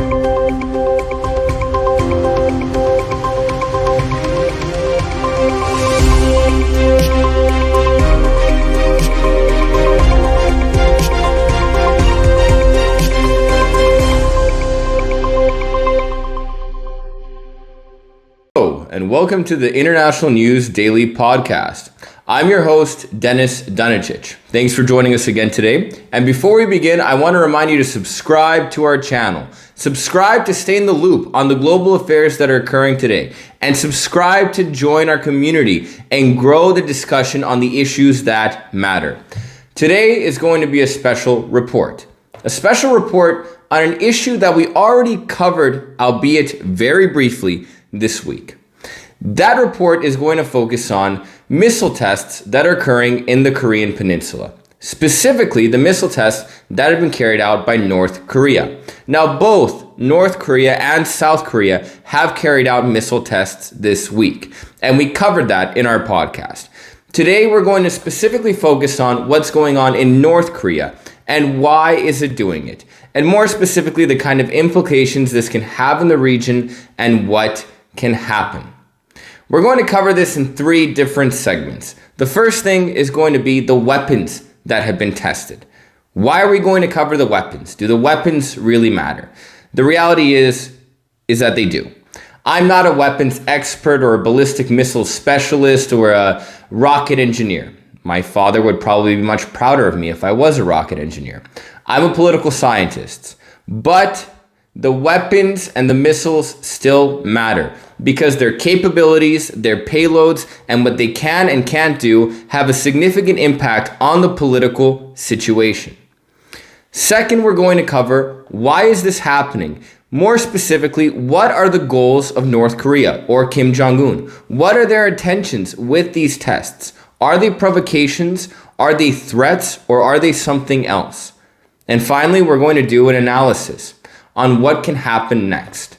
And welcome to the International News Daily Podcast. I'm your host, Dennis Dunicic. Thanks for joining us again today. And before we begin, I want to remind you to subscribe to our channel. Subscribe to stay in the loop on the global affairs that are occurring today. And subscribe to join our community and grow the discussion on the issues that matter. Today is going to be a special report. A special report on an issue that we already covered, albeit very briefly, this week. That report is going to focus on missile tests that are occurring in the Korean Peninsula. Specifically, the missile tests that have been carried out by North Korea. Now, both North Korea and South Korea have carried out missile tests this week, and we covered that in our podcast. Today, we're going to specifically focus on what's going on in North Korea and why is it doing it, and more specifically, the kind of implications this can have in the region and what can happen. We're going to cover this in three different segments. The first thing is going to be the weapons that have been tested. Why are we going to cover the weapons? Do the weapons really matter? The reality is that they do. I'm not a weapons expert or a ballistic missile specialist or a rocket engineer. My father would probably be much prouder of me if I was a rocket engineer. I'm a political scientist, but the weapons and the missiles still matter because their capabilities, their payloads, and what they can and can't do have a significant impact on the political situation. Second, we're going to cover why is this happening? More specifically, what are the goals of North Korea or Kim Jong-un? What are their intentions with these tests? Are they provocations? Are they threats? Or are they something else? And finally, we're going to do an analysis on what can happen next.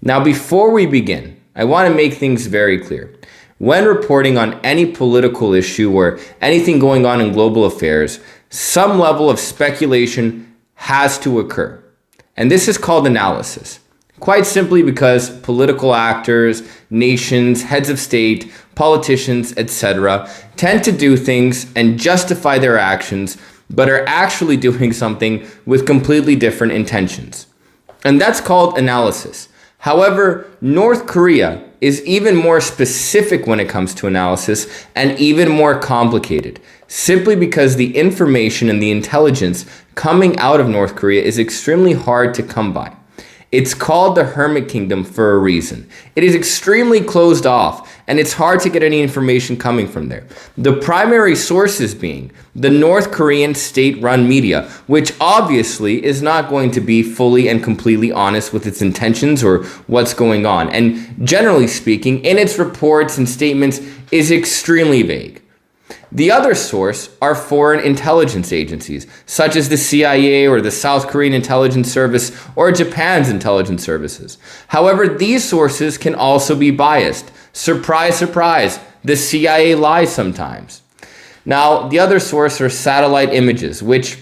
Now, before we begin, I want to make things very clear. When reporting on any political issue or anything going on in global affairs, some level of speculation has to occur. And this is called analysis. Quite simply because political actors, nations, heads of state, politicians, etc. tend to do things and justify their actions, but are actually doing something with completely different intentions. And that's called analysis. However, North Korea is even more specific when it comes to analysis and even more complicated, simply because the information and the intelligence coming out of North Korea is extremely hard to come by. It's called the Hermit Kingdom for a reason. It is extremely closed off, and it's hard to get any information coming from there. The primary sources being the North Korean state-run media, which obviously is not going to be fully and completely honest with its intentions or what's going on. And generally speaking, in its reports and statements, is extremely vague. The other source are foreign intelligence agencies, such as the CIA or the South Korean intelligence service or Japan's intelligence services. However, these sources can also be biased. Surprise, surprise, the CIA lies sometimes. Now, the other source are satellite images, which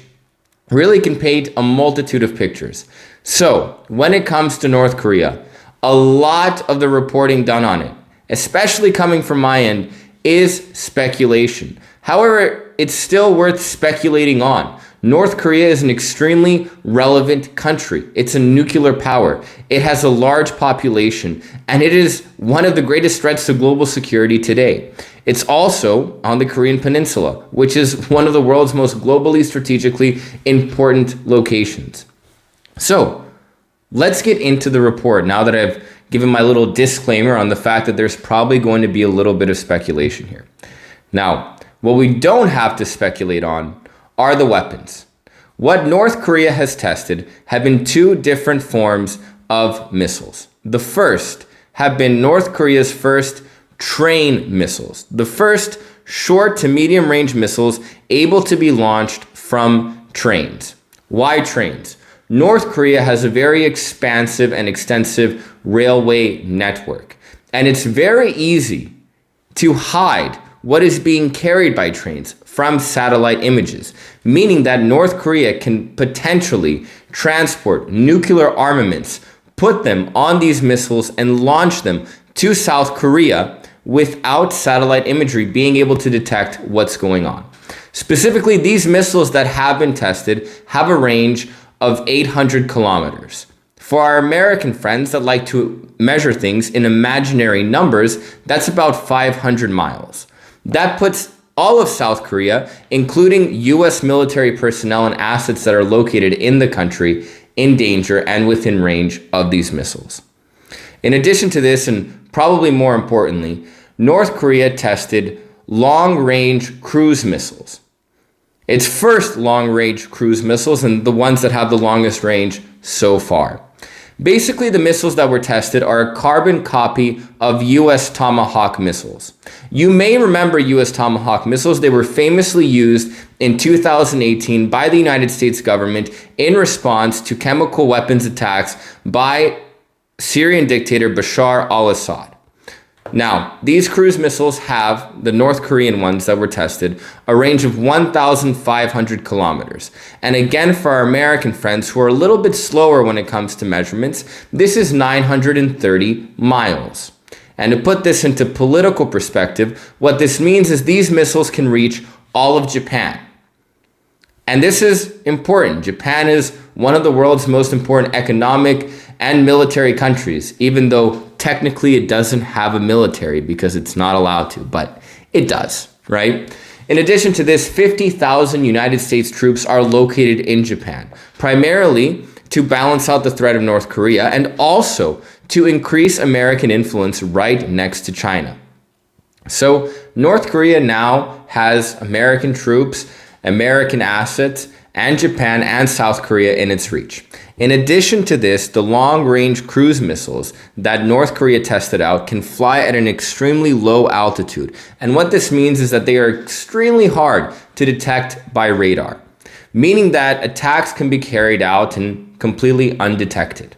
really can paint a multitude of pictures. So, when it comes to North Korea, a lot of the reporting done on it, especially coming from my end, is speculation. However, it's still worth speculating on. North Korea is an extremely relevant country. It's a nuclear power. It has a large population, and it is one of the greatest threats to global security today. It's also on the Korean Peninsula, which is one of the world's most globally strategically important locations. So, let's get into the report now that I've given my little disclaimer on the fact that there's probably going to be a little bit of speculation here. Now, what we don't have to speculate on are the weapons. What North Korea has tested have been two different forms of missiles. The first have been North Korea's first train missiles, the first short to medium range missiles able to be launched from trains. Why trains? North Korea has a very expansive and extensive railway network, and it's very easy to hide what is being carried by trains from satellite images, meaning that North Korea can potentially transport nuclear armaments, put them on these missiles, and launch them to South Korea without satellite imagery being able to detect what's going on. Specifically, these missiles that have been tested have a range of 800 kilometers. For our American friends that like to measure things in imaginary numbers, that's about 500 miles. That puts all of South Korea, including US military personnel and assets that are located in the country, in danger and within range of these missiles. In addition to this, and probably more importantly, North Korea tested long-range cruise missiles. Its first long-range cruise missiles and the ones that have the longest range so far. Basically, the missiles that were tested are a carbon copy of US Tomahawk missiles. You may remember US Tomahawk missiles. They were famously used in 2018 by the United States government in response to chemical weapons attacks by Syrian dictator Bashar al-Assad. Now, these cruise missiles have, the North Korean ones that were tested, a range of 1,500 kilometers. And again, for our American friends who are a little bit slower when it comes to measurements, this is 930 miles. And to put this into political perspective, what this means is these missiles can reach all of Japan. And this is important. Japan is one of the world's most important economic and military countries, even though technically it doesn't have a military because it's not allowed to, but it does, right? In addition to this, 50,000 United States troops are located in Japan, primarily to balance out the threat of North Korea and also to increase American influence right next to China. So North Korea now has American troops, American assets, and Japan and South Korea in its reach. In addition to this, the long-range cruise missiles that North Korea tested out can fly at an extremely low altitude. And what this means is that they are extremely hard to detect by radar, meaning that attacks can be carried out and completely undetected.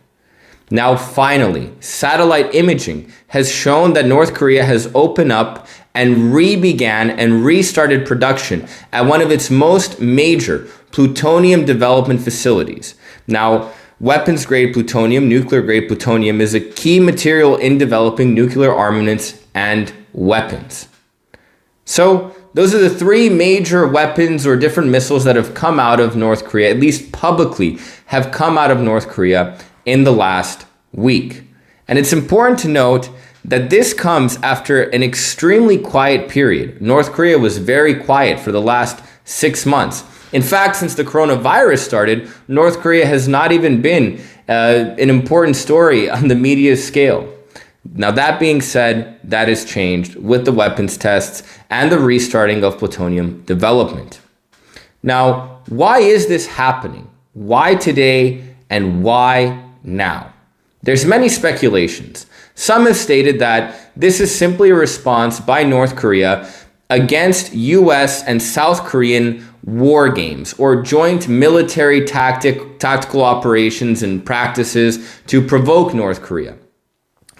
Now, finally, satellite imaging has shown that North Korea has opened up and re-began and restarted production at one of its most major plutonium development facilities. Now, weapons-grade plutonium, nuclear-grade plutonium, is a key material in developing nuclear armaments and weapons. So, those are the three major weapons or different missiles that have come out of North Korea, at least publicly have come out of North Korea in the last week. And it's important to note that this comes after an extremely quiet period. North Korea was very quiet for the last 6 months. In fact, since the coronavirus started, North Korea has not even been an important story on the media scale. Now, that being said, that has changed with the weapons tests and the restarting of plutonium development. Now, why is this happening? Why today and why now? There's many speculations. Some have stated that this is simply a response by North Korea against US and South Korean war games or joint military tactical operations and practices to provoke North Korea.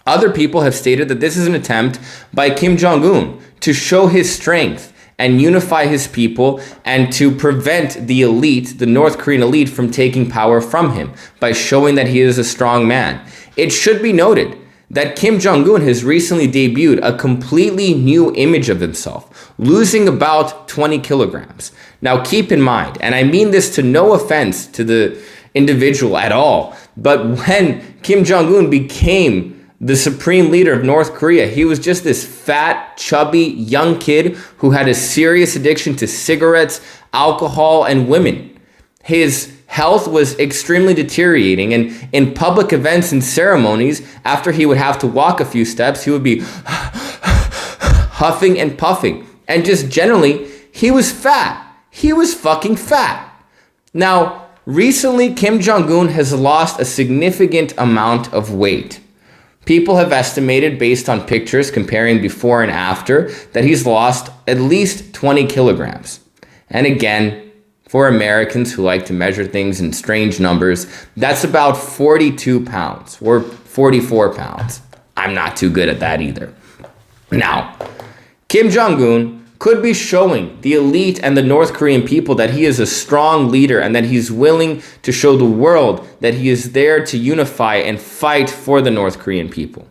Other people have stated that this is an attempt by Kim Jong-un to show his strength and unify his people and to prevent the elite, the North Korean elite, from taking power from him by showing that he is a strong man. It should be noted that Kim Jong-un has recently debuted a completely new image of himself, losing about 20 kilograms. Now keep in mind, and I mean this to no offense to the individual at all, but when Kim Jong-un became the supreme leader of North Korea, he was just this fat, chubby, young kid who had a serious addiction to cigarettes, alcohol, and women. His health was extremely deteriorating, and in public events and ceremonies, after he would have to walk a few steps, he would be huffing and puffing. And just generally, he was fat. He was fucking fat. Now, recently, Kim Jong-un has lost a significant amount of weight. People have estimated, based on pictures comparing before and after, that he's lost at least 20 kilograms. And again, for Americans who like to measure things in strange numbers, that's about 42 pounds or 44 pounds. I'm not too good at that either. Now, Kim Jong-un could be showing the elite and the North Korean people that he is a strong leader and that he's willing to show the world that he is there to unify and fight for the North Korean people.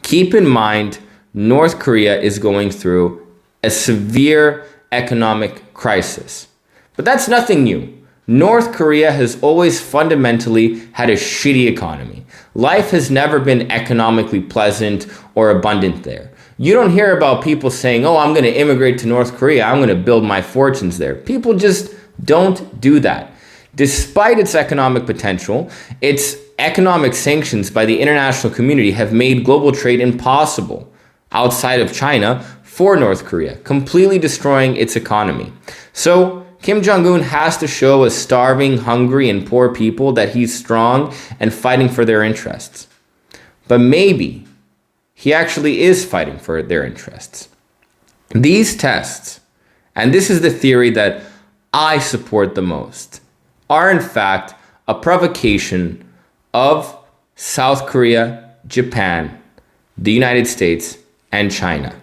Keep in mind, North Korea is going through a severe economic crisis. But that's nothing new. North Korea has always fundamentally had a shitty economy. Life has never been economically pleasant or abundant there. You don't hear about people saying, oh, I'm going to immigrate to North Korea. I'm going to build my fortunes there. People just don't do that. Despite its economic potential, its economic sanctions by the international community have made global trade impossible outside of China for North Korea, completely destroying its economy. So Kim Jong-un has to show a starving, hungry, and poor people that he's strong and fighting for their interests. But maybe he actually is fighting for their interests. These tests, and this is the theory that I support the most, are in fact a provocation of South Korea, Japan, the United States, and China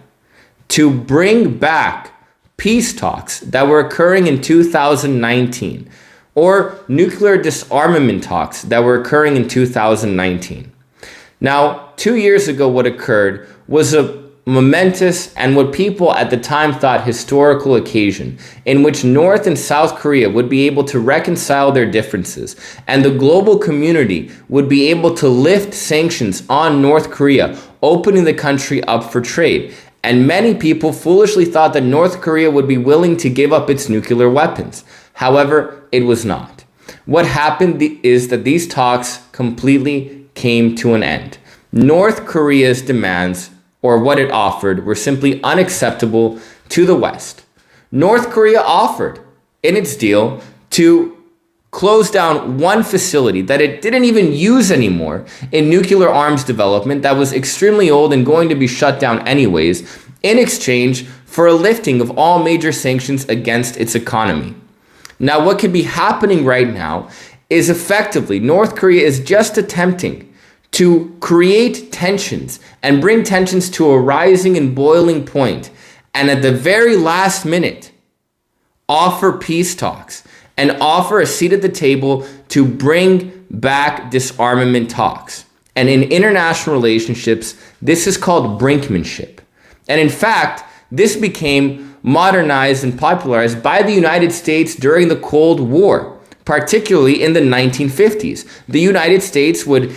to bring back peace talks that were occurring in 2019 or nuclear disarmament talks that were occurring in 2019. Now, 2 years ago, what occurred was a momentous and what people at the time thought historical occasion in which North and South Korea would be able to reconcile their differences and the global community would be able to lift sanctions on North Korea, opening the country up for trade. And many people foolishly thought that North Korea would be willing to give up its nuclear weapons. However, it was not. What happened is that these talks completely came to an end. North Korea's demands, or what it offered, were simply unacceptable to the West. North Korea offered in its deal to close down one facility that it didn't even use anymore in nuclear arms development that was extremely old and going to be shut down anyways, in exchange for a lifting of all major sanctions against its economy. Now, what could be happening right now is effectively North Korea is just attempting to create tensions and bring tensions to a rising and boiling point, and at the very last minute, offer peace talks and offer a seat at the table to bring back disarmament talks. And in international relationships, this is called brinkmanship. And in fact, this became modernized and popularized by the United States during the Cold War, particularly in the 1950s. The United States would,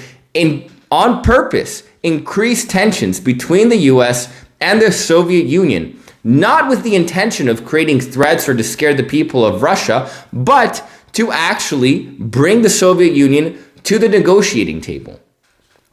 on purpose, increase tensions between the US and the Soviet Union, not with the intention of creating threats or to scare the people of Russia, but to actually bring the Soviet Union to the negotiating table.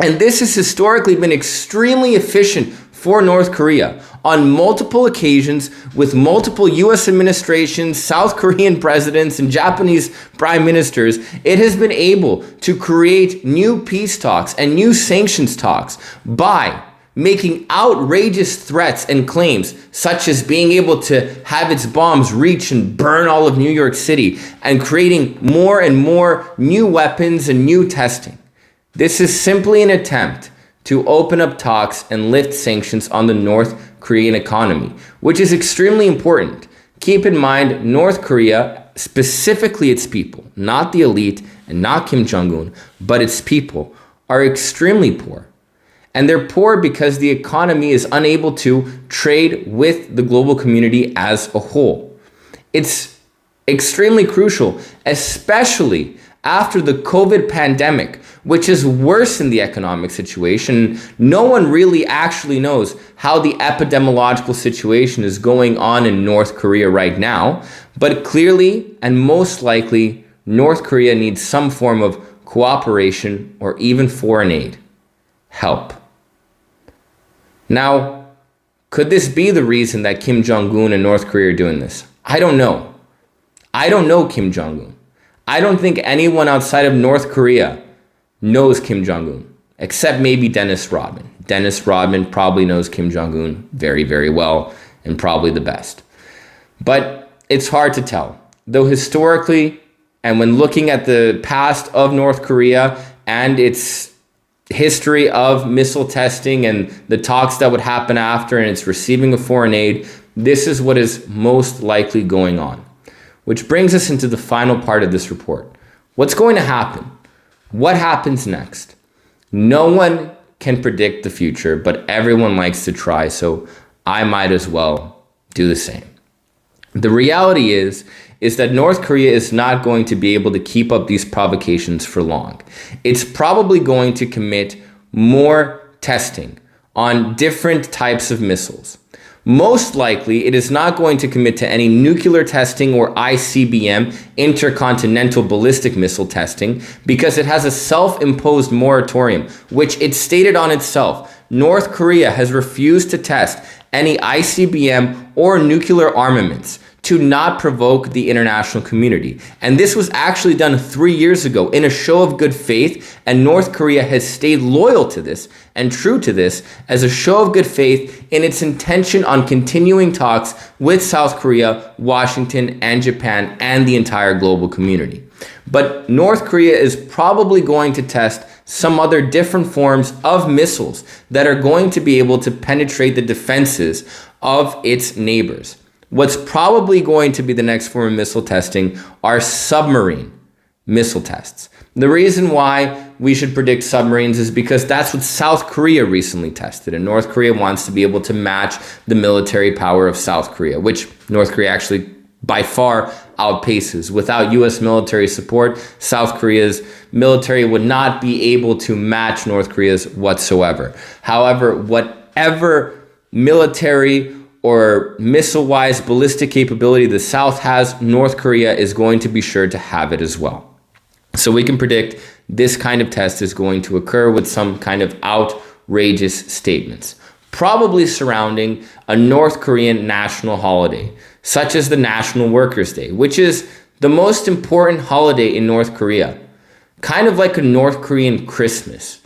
And this has historically been extremely efficient for North Korea on multiple occasions with multiple US administrations, South Korean presidents, and Japanese prime ministers. It has been able to create new peace talks and new sanctions talks by making outrageous threats and claims, such as being able to have its bombs reach and burn all of New York City, and creating more and more new weapons and new testing. This is simply an attempt to open up talks and lift sanctions on the North Korean economy, which is extremely important. Keep in mind, North Korea, specifically its people, not the elite and not Kim Jong-un, but its people, are extremely poor. And they're poor because the economy is unable to trade with the global community as a whole. It's extremely crucial, especially after the COVID pandemic, which has worsened the economic situation. No one really actually knows how the epidemiological situation is going on in North Korea right now, but clearly and most likely, North Korea needs some form of cooperation or even foreign aid. Help. Now, could this be the reason that Kim Jong-un and North Korea are doing this? I don't know. I don't know Kim Jong-un. I don't think anyone outside of North Korea knows Kim Jong-un, except maybe Dennis Rodman. Dennis Rodman probably knows Kim Jong-un very, very well and probably the best. But it's hard to tell. Though historically, and when looking at the past of North Korea and its history of missile testing and the talks that would happen after and its receiving of foreign aid, this is what is most likely going on. Which brings us into the final part of this report. What's going to happen? What happens next? No one can predict the future, but everyone likes to try, so I might as well do the same. The reality is that North Korea is not going to be able to keep up these provocations for long. It's probably going to commit more testing on different types of missiles. Most likely, it is not going to commit to any nuclear testing or ICBM, intercontinental ballistic missile testing, because it has a self-imposed moratorium, which it stated on itself. North Korea has refused to test any ICBM or nuclear armaments to not provoke the international community. And this was actually done 3 years ago in a show of good faith, and North Korea has stayed loyal to this and true to this as a show of good faith in its intention on continuing talks with South Korea, Washington, and Japan, and the entire global community. But North Korea is probably going to test some other different forms of missiles that are going to be able to penetrate the defenses of its neighbors. What's probably going to be the next form of missile testing are submarine missile tests. The reason why we should predict submarines is because that's what South Korea recently tested, and North Korea wants to be able to match the military power of South Korea, which North Korea actually by far outpaces. Without US military support, South Korea's military would not be able to match North Korea's whatsoever. However, whatever military or missile-wise ballistic capability the South has, North Korea is going to be sure to have it as well. So we can predict this kind of test is going to occur with some kind of outrageous statements, probably surrounding a North Korean national holiday, such as the National Workers' Day, which is the most important holiday in North Korea. Kind of like a North Korean Christmas,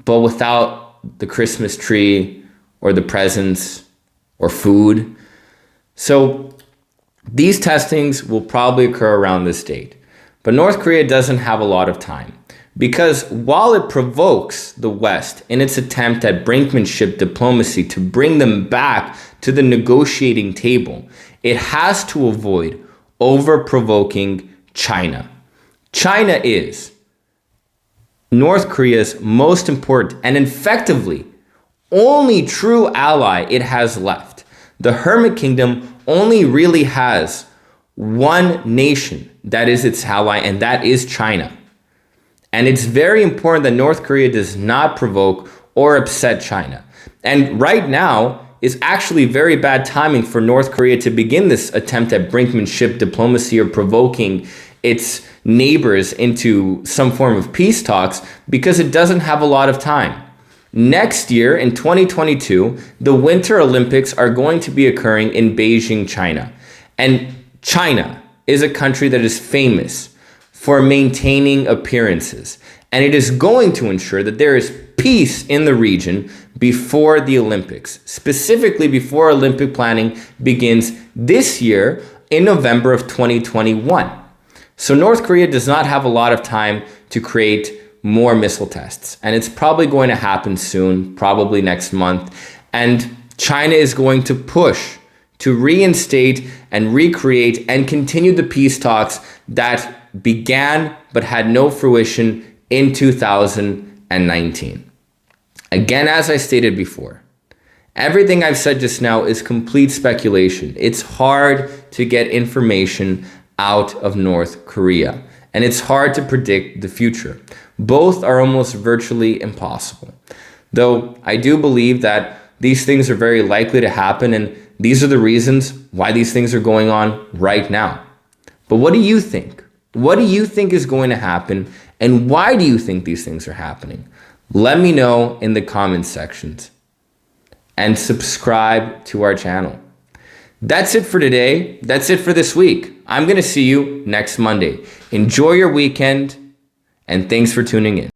but without the Christmas tree or the presents or food. So these testings will probably occur around this date. But North Korea doesn't have a lot of time, because while it provokes the West in its attempt at brinkmanship diplomacy to bring them back to the negotiating table, it has to avoid over-provoking China. China is North Korea's most important and effectively only true ally it has left. The Hermit Kingdom only really has one nation that is its ally, and that is China. And it's very important that North Korea does not provoke or upset China. And right now is actually very bad timing for North Korea to begin this attempt at brinkmanship diplomacy or provoking its neighbors into some form of peace talks, because it doesn't have a lot of time. Next year, in 2022, the Winter Olympics are going to be occurring in Beijing, China. And China is a country that is famous for maintaining appearances. And it is going to ensure that there is peace in the region before the Olympics, specifically before Olympic planning begins this year in November of 2021. So North Korea does not have a lot of time to create more missile tests, and it's probably going to happen soon, probably next month. And China is going to push to reinstate and recreate and continue the peace talks that began but had no fruition in 2019. Again, as I stated before, everything I've said just now is complete speculation. It's hard to get information out of North Korea, and it's hard to predict the future. Both are almost virtually impossible. Though I do believe that these things are very likely to happen, and these are the reasons why these things are going on right now. But what do you think? What do you think is going to happen, and why do you think these things are happening? Let me know in the comments sections, and subscribe to our channel. That's it for today. That's it for this week. I'm going to see you next Monday. Enjoy your weekend, and thanks for tuning in.